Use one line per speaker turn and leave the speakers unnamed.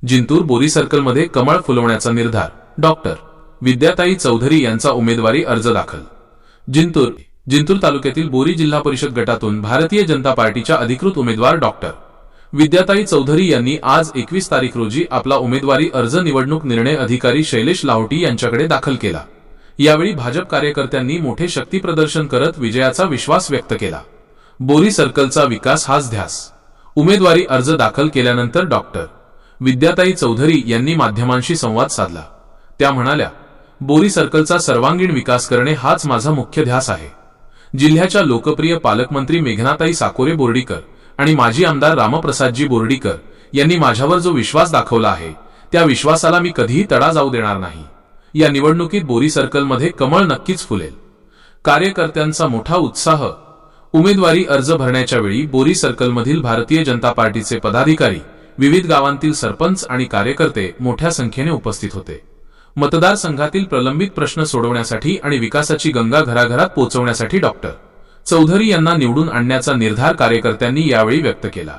जिंतूर बोरी सर्कलमध्ये कमळ फुलवण्याचा निर्धार, डॉक्टर विद्याताई चौधरी यांचा उमेदवारी अर्ज दाखल। जिंतूर तालुक्यातील बोरी जिल्हा परिषद गटातून भारतीय जनता पार्टीच्या अधिकृत उमेदवार डॉक्टर विद्याताई चौधरी यांनी आज 21 तारीख रोजी आपला उमेदवारी अर्ज निवडणूक निर्णय अधिकारी शैलेश लाहोटी यांच्याकडे दाखल केला। यावेळी भाजप कार्यकर्त्यांनी मोठे शक्ती प्रदर्शन करत विजयाचा विश्वास व्यक्त केला। बोरी सर्कलचा विकास हाच ध्यास। उमेदवारी अर्ज दाखल केल्यानंतर डॉक्टर विद्याताई चौधरी यांनी माध्यमांशी संवाद साधला। त्या म्हणाल्या, बोरी सर्कलचा सर्वांगीण विकास करणे हाच माझा मुख्य ध्यास आहे। जिल्ह्याच्या लोकप्रिय पालकमंत्री मेघनाताई साकोरे बोर्डीकर आणि माजी आमदार रामप्रसादजी बोर्डीकर यांनी माझ्यावर जो विश्वास दाखवला आहे त्या विश्वासाला मी कधीही तडा जाऊ देणार नाही। या निवडणुकीत बोरी सर्कलमध्ये कमळ नक्कीच फुलेल। कार्यकर्त्यांचा मोठा उत्साह। उमेदवारी अर्ज भरण्याच्या वेळी बोरी सर्कलमधील भारतीय जनता पार्टीचे पदाधिकारी, विविध गावांतील सरपंच आणि कार्यकर्ते मोठ्या संख्येने उपस्थित होते। मतदारसंघातील प्रलंबित प्रश्न सोडवण्यासाठी आणि विकासाची गंगा घराघरात पोहोचवण्यासाठी डॉक्टर चौधरी यांना निवडून आणण्याचा निर्धार कार्यकर्त्यांनी यावेळी व्यक्त केला।